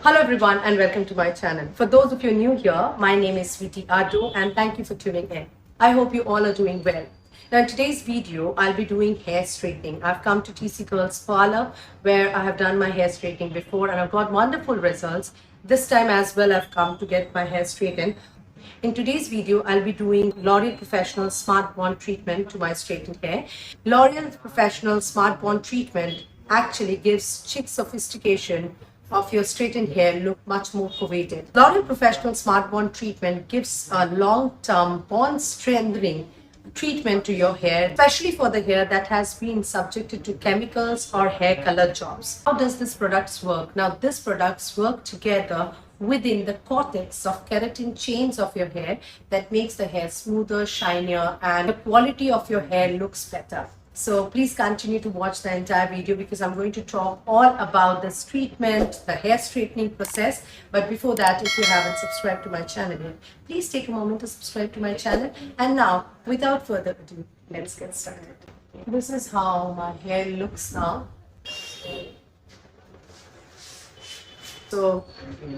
Hello everyone and welcome to my channel. For those of you new here, my name is Sweetie Adu and thank you for tuning in. I hope you all are doing well. Now in today's video, I'll be doing hair straightening. I've come to TC Curls Parlor where I have done my hair straightening before and I've got wonderful results. This time as well, I've come to get my hair straightened. In today's video, I'll be doing L'Oreal Professional Smart Bond treatment to my straightened hair. L'Oreal Professional Smart Bond treatment actually gives chic sophistication of your straightened hair look much more coveted. L'Oreal Professional Smart Bond treatment gives a long-term bond strengthening treatment to your hair, especially for the hair that has been subjected to chemicals or hair color jobs. How does this product work? Now, these products work together within the cortex of keratin chains of your hair that makes the hair smoother, shinier, and the quality of your hair looks better. So please continue to watch the entire video because I'm going to talk all about this treatment, the hair straightening process. But before that, if you haven't subscribed to my channel yet, please take a moment to subscribe to my channel. And now, without further ado, let's get started. This is how my hair looks now. So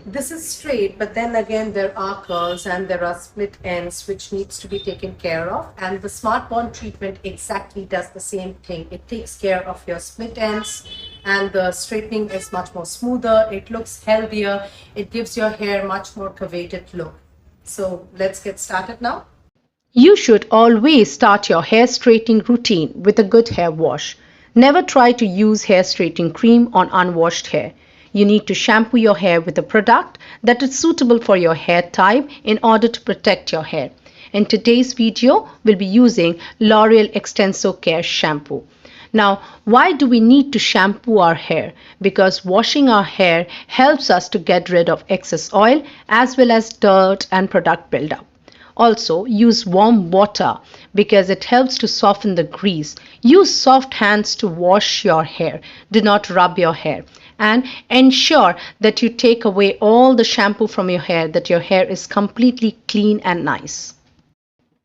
this is straight, but then again there are curls and there are split ends which needs to be taken care of, and the Smart Bond treatment exactly does the same thing. It takes care of your split ends and the straightening is much more smoother, it looks healthier, it gives your hair much more coveted look. So let's get started now. You should always start your hair straightening routine with a good hair wash. Never try to use hair straightening cream on unwashed hair. You need to shampoo your hair with a product that is suitable for your hair type in order to protect your hair. In today's video, we'll be using L'Oreal Extenso Care Shampoo. Now, why do we need to shampoo our hair? Because washing our hair helps us to get rid of excess oil as well as dirt and product buildup. Also, use warm water because it helps to soften the grease. Use soft hands to wash your hair. Do not rub your hair. And ensure that you take away all the shampoo from your hair, that your hair is completely clean and nice.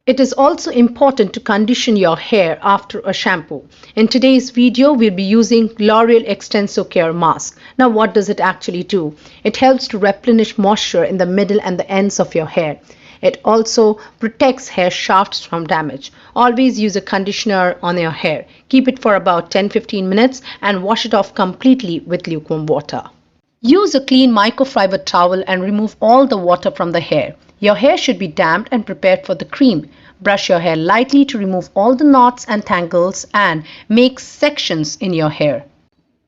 It is also important to condition your hair after a shampoo. In today's video, we'll be using L'Oreal Extenso Care Mask. Now, what does it actually do? It helps to replenish moisture in the middle and the ends of your hair. It also protects hair shafts from damage. Always use a conditioner on your hair. Keep it for about 10-15 minutes and wash it off completely with lukewarm water. Use a clean microfiber towel and remove all the water from the hair. Your hair should be damped and prepared for the cream. Brush your hair lightly to remove all the knots and tangles and make sections in your hair.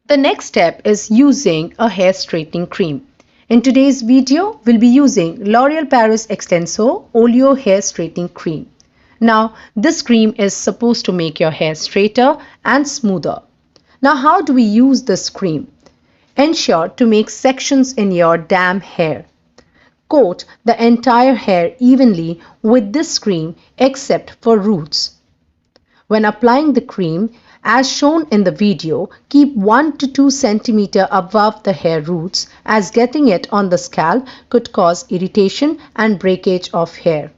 The next step is using a hair straightening cream. In today's video, we'll be using L'Oreal Paris Extenso Oleo Hair Straightening Cream. Now, this cream is supposed to make your hair straighter and smoother. Now, how do we use this cream? Ensure to make sections in your damp hair. Coat the entire hair evenly with this cream except for roots. When applying the cream, as shown in the video, keep 1 to 2 cm above the hair roots as getting it on the scalp could cause irritation and breakage of hair.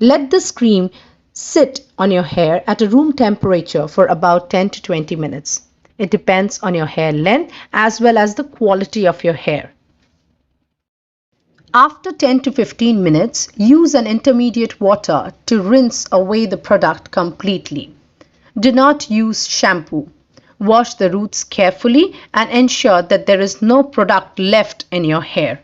Let this cream sit on your hair at a room temperature for about 10 to 20 minutes. It depends on your hair length as well as the quality of your hair. After 10 to 15 minutes, use an intermediate water to rinse away the product completely. Do not use shampoo. Wash the roots carefully and ensure that there is no product left in your hair.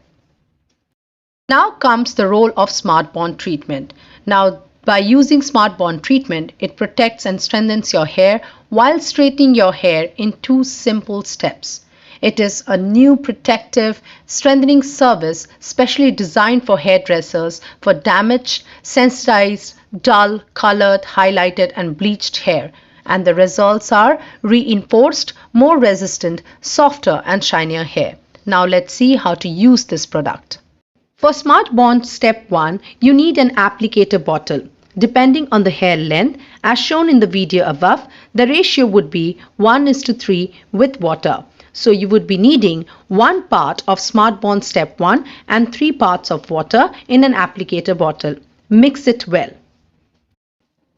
Now comes the role of Smart Bond treatment. Now, by using Smart Bond treatment, it protects and strengthens your hair while straightening your hair in 2 simple steps. It is a new protective strengthening service specially designed for hairdressers for damaged, sensitized, dull, colored, highlighted and bleached hair. And the results are reinforced, more resistant, softer and shinier hair. Now let's see how to use this product. For Smart Bond Step 1, you need an applicator bottle. Depending on the hair length, as shown in the video above, the ratio would be 1:3 with water. So you would be needing 1 part of Smart Bond Step 1 and 3 parts of water in an applicator bottle. Mix it well.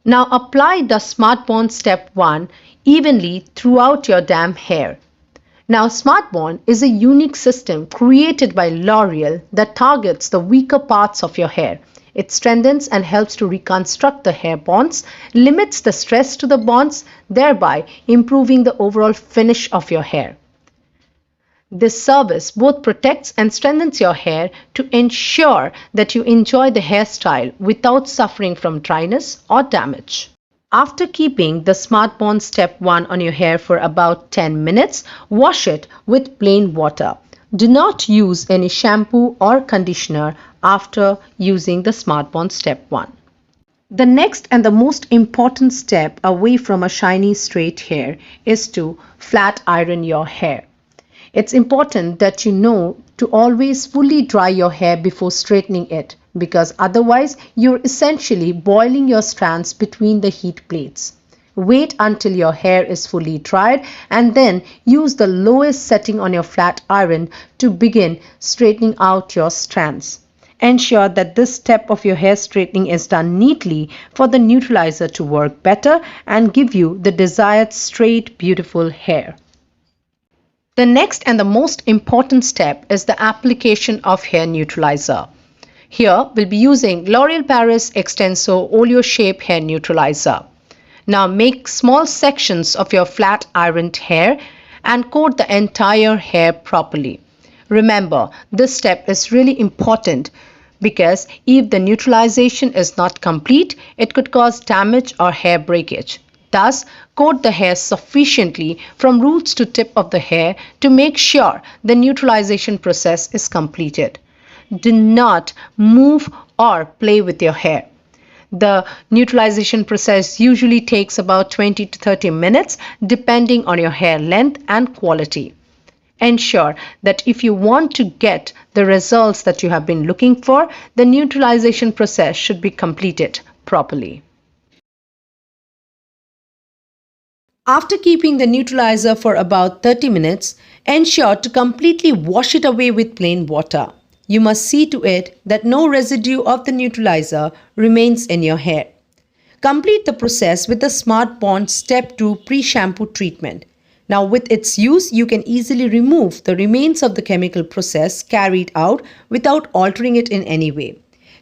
Now apply the Smart Bond Step 1 evenly throughout your damp hair. Now, SmartBond is a unique system created by L'Oreal that targets the weaker parts of your hair. It strengthens and helps to reconstruct the hair bonds, limits the stress to the bonds, thereby improving the overall finish of your hair. This service both protects and strengthens your hair to ensure that you enjoy the hairstyle without suffering from dryness or damage. After keeping the Smart Bond Step 1 on your hair for about 10 minutes, wash it with plain water. Do not use any shampoo or conditioner after using the Smart Bond Step 1. The next and the most important step away from a shiny straight hair is to flat iron your hair. It's important that you know to always fully dry your hair before straightening it, because otherwise you're essentially boiling your strands between the heat plates. Wait until your hair is fully dried and then use the lowest setting on your flat iron to begin straightening out your strands. Ensure that this step of your hair straightening is done neatly for the neutralizer to work better and give you the desired straight, beautiful hair. The next and the most important step is the application of hair neutralizer. Here we'll be using L'Oreal Paris Extenso Oleo Shape Hair Neutralizer. Now make small sections of your flat ironed hair and coat the entire hair properly. Remember, this step is really important because if the neutralization is not complete, it could cause damage or hair breakage. Thus, coat the hair sufficiently from roots to tip of the hair to make sure the neutralization process is completed. Do not move or play with your hair. The neutralization process usually takes about 20 to 30 minutes depending on your hair length and quality. Ensure that if you want to get the results that you have been looking for, the neutralization process should be completed properly. After keeping the neutralizer for about 30 minutes, ensure to completely wash it away with plain water. You must see to it that no residue of the neutralizer remains in your hair. Complete the process with the Smart Bond Step 2 pre-shampoo treatment. Now with its use, you can easily remove the remains of the chemical process carried out without altering it in any way.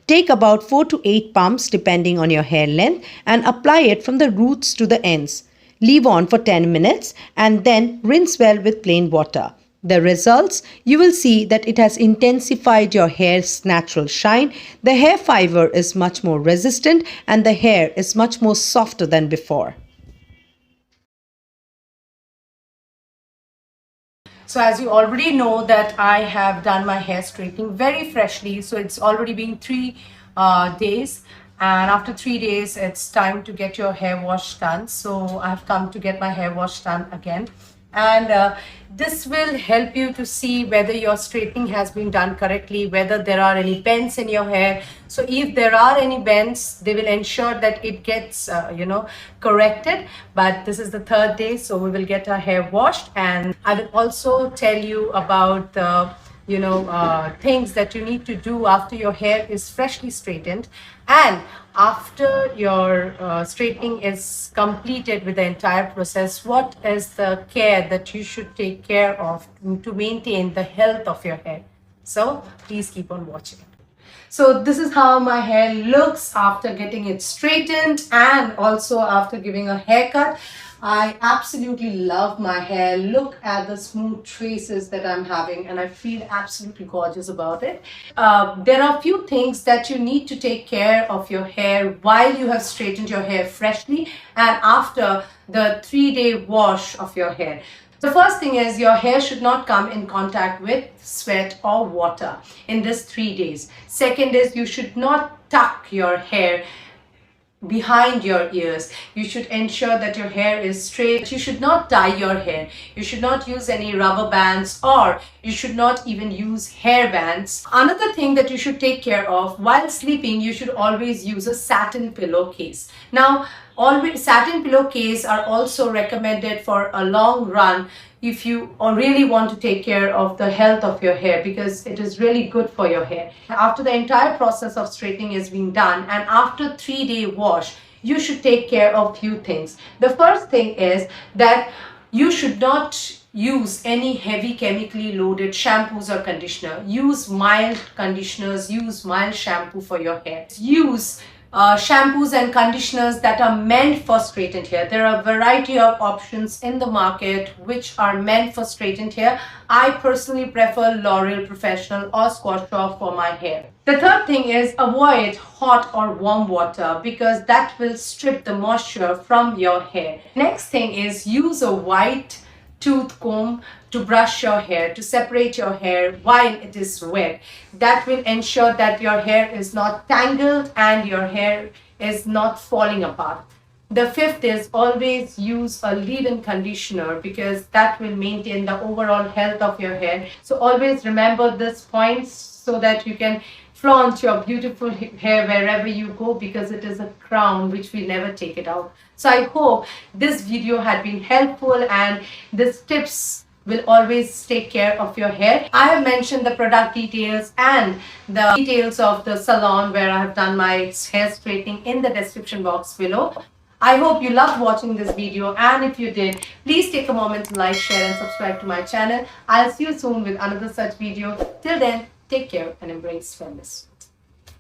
Take about 4 to 8 pumps depending on your hair length and apply it from the roots to the ends. Leave on for 10 minutes and then rinse well with plain water. The results, you will see that it has intensified your hair's natural shine. The hair fiber is much more resistant and the hair is much more softer than before. So as you already know that I have done my hair straightening very freshly. So it's already been 3 days. And after 3 days, it's time to get your hair wash done. So I've come to get my hair wash done again. And this will help you to see whether your straightening has been done correctly, whether there are any bends in your hair. So if there are any bends, they will ensure that it gets, corrected. But this is the 3rd day, so we will get our hair washed. And I will also tell you about the things that you need to do after your hair is freshly straightened and after your straightening is completed with the entire process. What is the care that you should take care of to maintain the health of your hair? So please keep on watching. So this is how my hair looks after getting it straightened and also after giving a haircut. I absolutely love my hair. Look at the smooth traces that I'm having and I feel absolutely gorgeous about it. There are a few things that you need to take care of your hair while you have straightened your hair freshly and after the 3-day wash of your hair. The first thing is your hair should not come in contact with sweat or water in this 3 days. Second is you should not tuck your hair behind your ears. You should ensure that your hair is straight. You should not dye your hair. You should not use any rubber bands or you should not even use hair bands. Another thing that you should take care of while sleeping, you should always use a satin pillowcase. Now, satin pillowcase are also recommended for a long run if you really want to take care of the health of your hair, because it is really good for your hair. After the entire process of straightening is being done and after 3-day wash, you should take care of few things. The first thing is that you should not use any heavy chemically loaded shampoos or conditioner. Use mild conditioners, use mild shampoo for your hair. Use shampoos and conditioners that are meant for straightened hair. There are a variety of options in the market which are meant for straightened hair. I personally prefer L'Oreal Professional or Squashcraft for my hair. The third thing is avoid hot or warm water because that will strip the moisture from your hair. Next thing is use a white tooth comb to brush your hair, to separate your hair while it is wet. That will ensure that your hair is not tangled and your hair is not falling apart. The fifth is always use a leave-in conditioner because that will maintain the overall health of your hair. So always remember this point so that you can flaunt your beautiful hair wherever you go because it is a crown which will never take it out. So I hope this video had been helpful and these tips will always take care of your hair. I have mentioned the product details and the details of the salon where I have done my hair straightening in the description box below. I hope you loved watching this video, and if you did, please take a moment to like, share and subscribe to my channel. I'll see you soon with another such video. Till then, take care and embrace wellness.